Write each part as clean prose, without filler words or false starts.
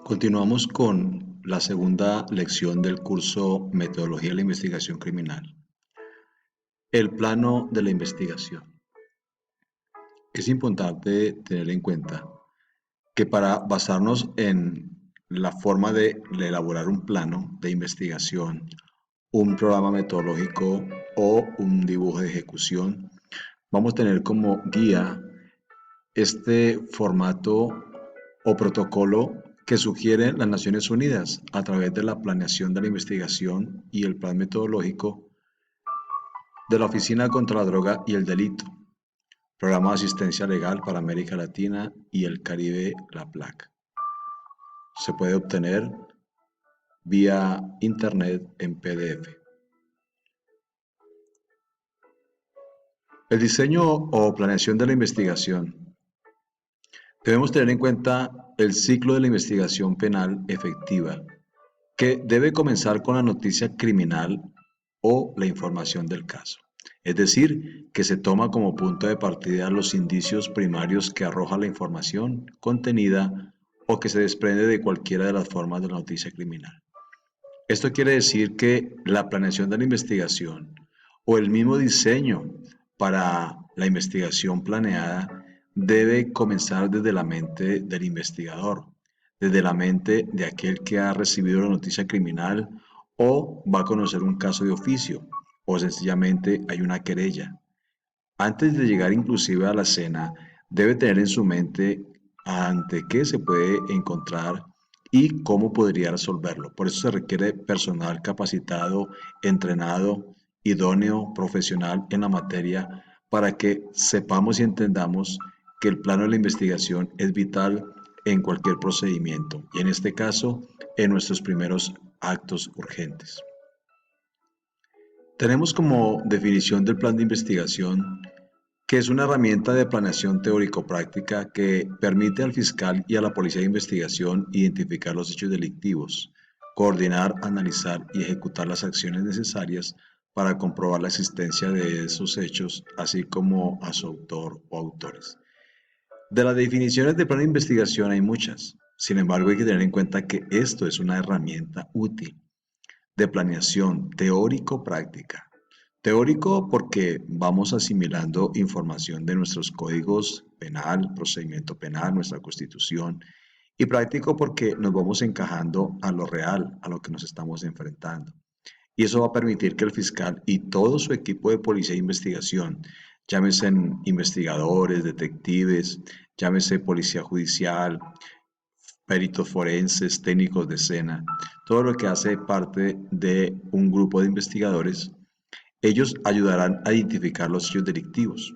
Continuamos con la segunda lección del curso Metodología de la Investigación Criminal. El plano de la investigación. Es importante tener en cuenta que para basarnos en la forma de elaborar un plano de investigación, un programa metodológico o un dibujo de ejecución, vamos a tener como guía este formato o protocolo que sugieren las Naciones Unidas a través de la planeación de la investigación y el plan metodológico de la Oficina contra la Droga y el Delito, Programa de Asistencia Legal para América Latina y el Caribe, la PLAC. Se puede obtener vía internet en PDF. El diseño o planeación de la investigación. Debemos tener en cuenta el ciclo de la investigación penal efectiva, que debe comenzar con la noticia criminal o la información del caso. Es decir, que se toma como punto de partida los indicios primarios que arroja la información contenida o que se desprende de cualquiera de las formas de la noticia criminal. Esto quiere decir que la planeación de la investigación o el mismo diseño para la investigación planeada debe comenzar desde la mente del investigador, desde la mente de aquel que ha recibido la noticia criminal o va a conocer un caso de oficio o sencillamente hay una querella. Antes de llegar inclusive a la escena, debe tener en su mente ante qué se puede encontrar y cómo podría resolverlo. Por eso se requiere personal capacitado, entrenado, idóneo, profesional en la materia, para que sepamos y entendamos que el plano de la investigación es vital en cualquier procedimiento y en este caso en nuestros primeros actos urgentes. Tenemos como definición del plan de investigación que es una herramienta de planeación teórico-práctica que permite al fiscal y a la policía de investigación identificar los hechos delictivos, coordinar, analizar y ejecutar las acciones necesarias para comprobar la existencia de esos hechos, así como a su autor o autores. De las definiciones de plan de investigación hay muchas, sin embargo hay que tener en cuenta que esto es una herramienta útil de planeación teórico-práctica. Teórico porque vamos asimilando información de nuestros códigos penal, procedimiento penal, nuestra constitución, y práctico porque nos vamos encajando a lo real, a lo que nos estamos enfrentando. Y eso va a permitir que el fiscal y todo su equipo de policía e investigación, llámese investigadores, detectives, llámese policía judicial, peritos forenses, técnicos de escena, todo lo que hace parte de un grupo de investigadores, ellos ayudarán a identificar los hechos delictivos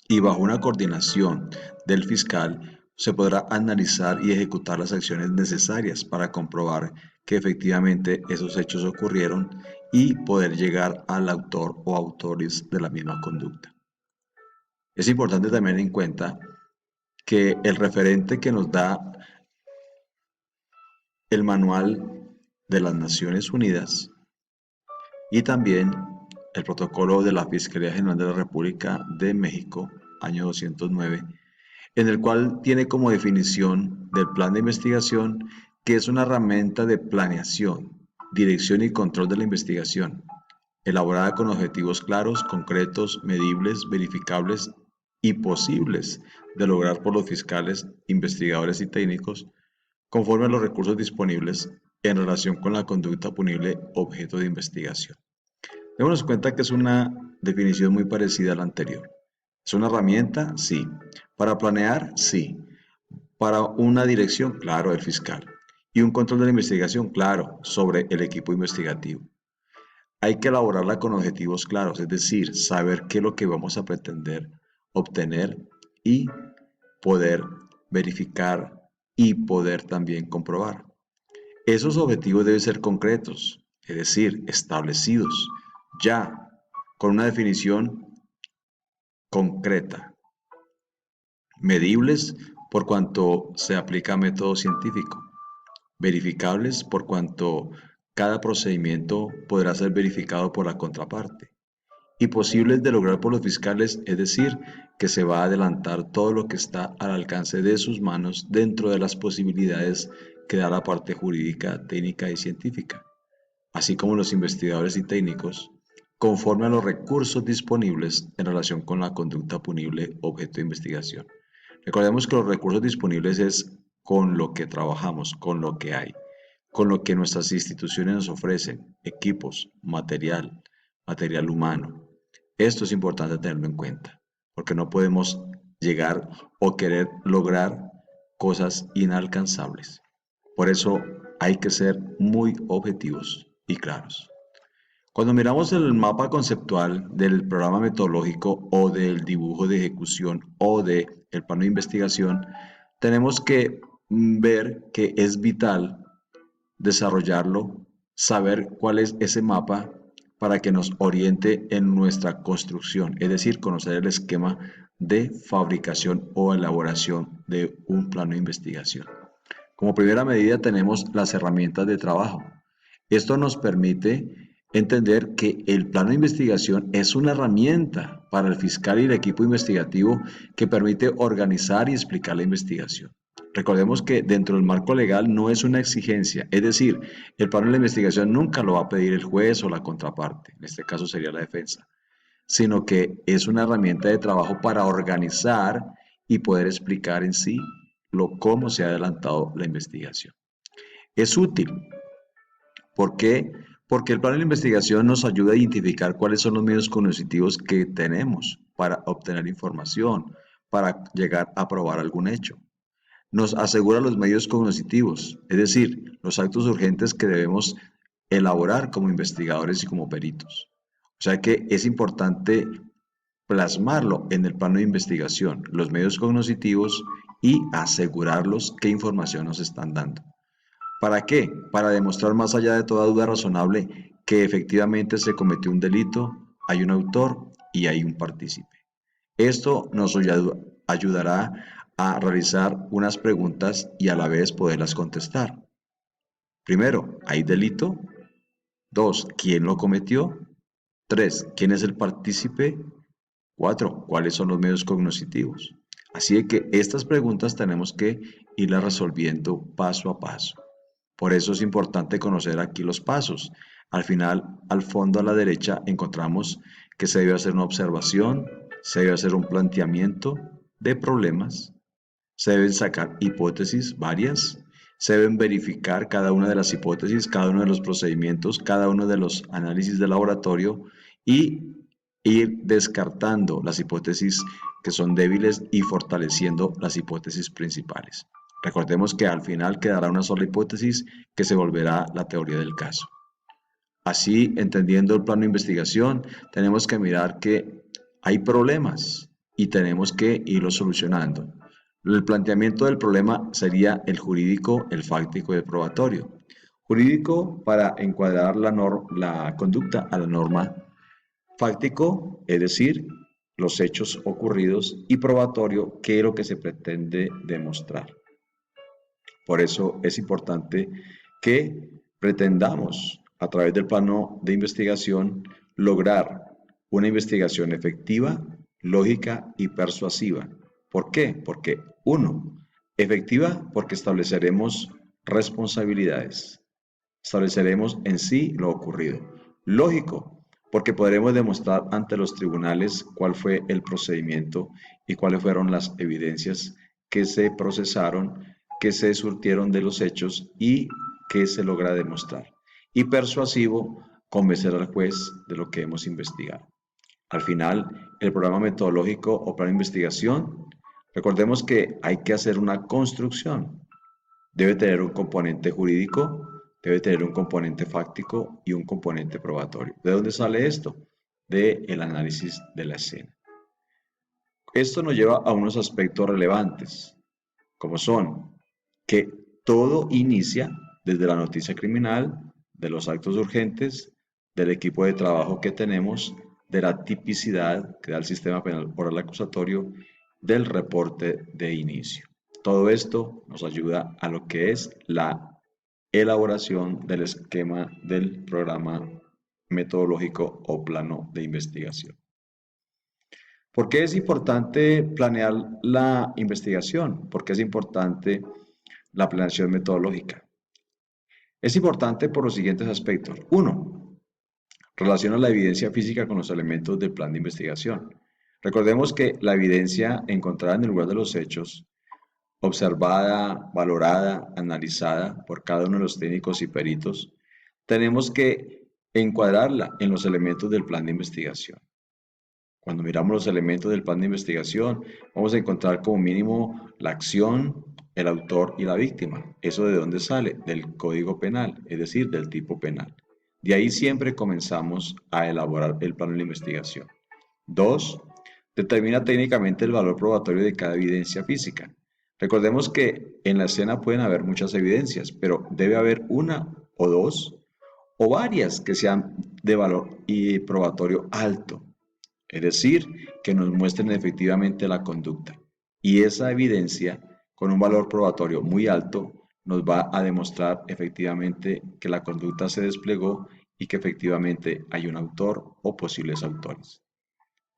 y bajo una coordinación del fiscal se podrá analizar y ejecutar las acciones necesarias para comprobar que efectivamente esos hechos ocurrieron y poder llegar al autor o autores de la misma conducta. Es importante también en cuenta que el referente que nos da el Manual de las Naciones Unidas y también el protocolo de la Fiscalía General de la República de México, año 209, en el cual tiene como definición del plan de investigación que es una herramienta de planeación, dirección y control de la investigación, elaborada con objetivos claros, concretos, medibles, verificables y posibles de lograr por los fiscales, investigadores y técnicos, conforme a los recursos disponibles en relación con la conducta punible objeto de investigación. Démonos cuenta que es una definición muy parecida a la anterior. ¿Es una herramienta? Sí. ¿Para planear? Sí. ¿Para una dirección? Claro, el fiscal. ¿Y un control de la investigación? Claro, sobre el equipo investigativo. Hay que elaborarla con objetivos claros, es decir, saber qué es lo que vamos a pretender obtener y poder verificar y poder también comprobar. Esos objetivos deben ser concretos, es decir, establecidos ya con una definición concreta, medibles por cuanto se aplica método científico, verificables por cuanto cada procedimiento podrá ser verificado por la contraparte y posibles de lograr por los fiscales, es decir, que se va a adelantar todo lo que está al alcance de sus manos dentro de las posibilidades que da la parte jurídica, técnica y científica, así como los investigadores y técnicos, conforme a los recursos disponibles en relación con la conducta punible objeto de investigación. Recordemos que los recursos disponibles es con lo que trabajamos, con lo que hay, con lo que nuestras instituciones nos ofrecen, equipos, material humano. Esto es importante tenerlo en cuenta, porque no podemos llegar o querer lograr cosas inalcanzables. Por eso hay que ser muy objetivos y claros. Cuando miramos el mapa conceptual del programa metodológico o del dibujo de ejecución o del plano de investigación, tenemos que ver que es vital desarrollarlo, saber cuál es ese mapa para que nos oriente en nuestra construcción, es decir, conocer el esquema de fabricación o elaboración de un plano de investigación. Como primera medida tenemos las herramientas de trabajo. Esto nos permite entender que el plano de investigación es una herramienta para el fiscal y el equipo investigativo que permite organizar y explicar la investigación. Recordemos que dentro del marco legal no es una exigencia, es decir, el plano de la investigación nunca lo va a pedir el juez o la contraparte, en este caso sería la defensa, sino que es una herramienta de trabajo para organizar y poder explicar en sí cómo se ha adelantado la investigación. Es útil. ¿Por qué? Porque el plano de investigación nos ayuda a identificar cuáles son los medios cognitivos que tenemos para obtener información, para llegar a probar algún hecho. Nos asegura los medios cognitivos, es decir, los actos urgentes que debemos elaborar como investigadores y como peritos. O sea que es importante plasmarlo en el plano de investigación, los medios cognitivos y asegurarlos qué información nos están dando. ¿Para qué? Para demostrar más allá de toda duda razonable que efectivamente se cometió un delito, hay un autor y hay un partícipe. Esto nos ayudará a realizar unas preguntas y a la vez poderlas contestar. Primero, ¿hay delito? Dos, ¿quién lo cometió? Tres, ¿quién es el partícipe? Cuatro, ¿cuáles son los medios cognitivos? Así que estas preguntas tenemos que irlas resolviendo paso a paso. Por eso es importante conocer aquí los pasos. Al final, al fondo a la derecha, encontramos que se debe hacer una observación, se debe hacer un planteamiento de problemas, se deben sacar hipótesis varias, se deben verificar cada una de las hipótesis, cada uno de los procedimientos, cada uno de los análisis de laboratorio y ir descartando las hipótesis que son débiles y fortaleciendo las hipótesis principales. Recordemos que al final quedará una sola hipótesis que se volverá la teoría del caso. Así, entendiendo el plano de investigación, tenemos que mirar que hay problemas y tenemos que irlos solucionando. El planteamiento del problema sería el jurídico, el fáctico y el probatorio. Jurídico para encuadrar la conducta a la norma. Fáctico, es decir, los hechos ocurridos, y probatorio, qué es lo que se pretende demostrar. Por eso es importante que pretendamos, a través del plano de investigación, lograr una investigación efectiva, lógica y persuasiva. ¿Por qué? Porque, uno, efectiva porque estableceremos responsabilidades, estableceremos en sí lo ocurrido. Lógico, porque podremos demostrar ante los tribunales cuál fue el procedimiento y cuáles fueron las evidencias que se procesaron, que se surtieron de los hechos y que se logra demostrar. Y persuasivo, convencer al juez de lo que hemos investigado. Al final, el programa metodológico o plan de investigación, recordemos que hay que hacer una construcción. Debe tener un componente jurídico, debe tener un componente fáctico y un componente probatorio. ¿De dónde sale esto? Del análisis de la escena. Esto nos lleva a unos aspectos relevantes, como son que todo inicia desde la noticia criminal, de los actos urgentes, del equipo de trabajo que tenemos, de la tipicidad que da el sistema penal oral acusatorio, del reporte de inicio. Todo esto nos ayuda a lo que es la elaboración del esquema del programa metodológico o plano de investigación. ¿Por qué es importante planear la investigación? ¿Por qué es importante la planeación metodológica? Es importante por los siguientes aspectos. Uno, relaciona la evidencia física con los elementos del plan de investigación. Recordemos que la evidencia encontrada en el lugar de los hechos, observada, valorada, analizada por cada uno de los técnicos y peritos, tenemos que encuadrarla en los elementos del plan de investigación. Cuando miramos los elementos del plan de investigación, vamos a encontrar como mínimo la acción, el autor y la víctima. ¿Eso de dónde sale? Del Código Penal, es decir, del tipo penal. De ahí siempre comenzamos a elaborar el plan de investigación. Dos, determina técnicamente el valor probatorio de cada evidencia física. Recordemos que en la escena pueden haber muchas evidencias, pero debe haber una o dos o varias que sean de valor y probatorio alto, es decir, que nos muestren efectivamente la conducta. Y esa evidencia, con un valor probatorio muy alto, nos va a demostrar efectivamente que la conducta se desplegó y que efectivamente hay un autor o posibles autores.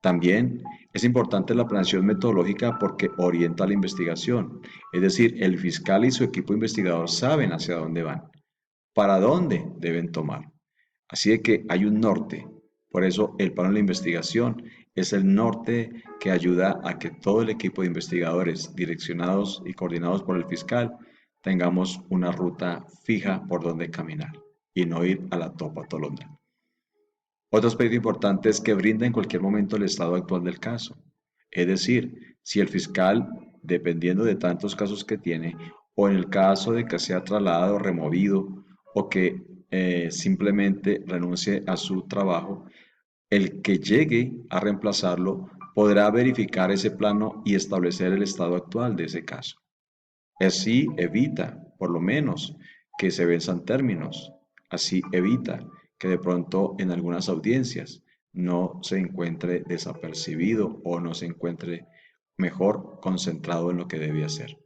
También es importante la planeación metodológica porque orienta la investigación, es decir, el fiscal y su equipo investigador saben hacia dónde van, para dónde deben tomar. Así de que hay un norte. Por eso el plano de la investigación es el norte que ayuda a que todo el equipo de investigadores direccionados y coordinados por el fiscal tengamos una ruta fija por donde caminar y no ir a la topa tolondra. Otro aspecto importante es que brinda en cualquier momento el estado actual del caso. Es decir, si el fiscal, dependiendo de tantos casos que tiene, o en el caso de que sea trasladado, removido, o que simplemente renuncie a su trabajo, el que llegue a reemplazarlo podrá verificar ese plano y establecer el estado actual de ese caso. Así evita, por lo menos, que se venzan términos. Así evita que de pronto en algunas audiencias no se encuentre desapercibido o no se encuentre mejor concentrado en lo que debe hacer.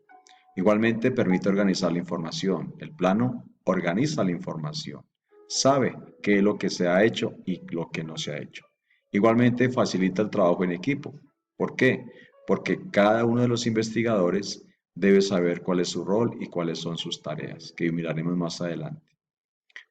Igualmente permite organizar la información. El plano organiza la información. Sabe qué es lo que se ha hecho y lo que no se ha hecho. Igualmente facilita el trabajo en equipo. ¿Por qué? Porque cada uno de los investigadores debe saber cuál es su rol y cuáles son sus tareas, que miraremos más adelante.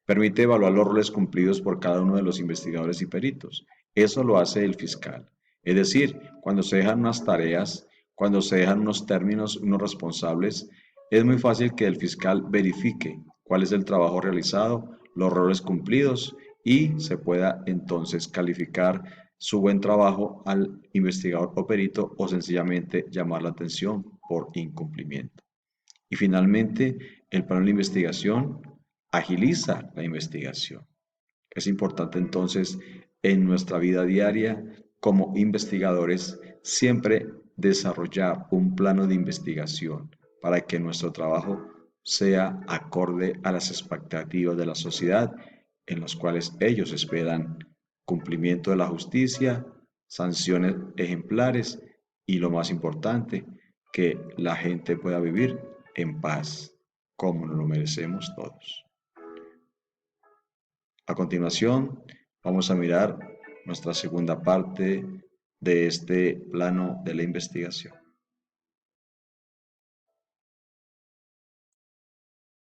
Permite evaluar los roles cumplidos por cada uno de los investigadores y peritos. Eso lo hace el fiscal. Es decir, cuando se dejan unas tareas, cuando se dejan unos términos, unos responsables, es muy fácil que el fiscal verifique cuál es el trabajo realizado, los roles cumplidos y se pueda entonces calificar su buen trabajo al investigador o perito o sencillamente llamar la atención por incumplimiento. Y finalmente, el plano de investigación agiliza la investigación. Es importante entonces en nuestra vida diaria como investigadores siempre desarrollar un plano de investigación para que nuestro trabajo sea acorde a las expectativas de la sociedad en las cuales ellos esperan cumplimiento de la justicia, sanciones ejemplares y lo más importante, que la gente pueda vivir en paz como nos lo merecemos todos. A continuación, vamos a mirar nuestra segunda parte de este plano de la investigación.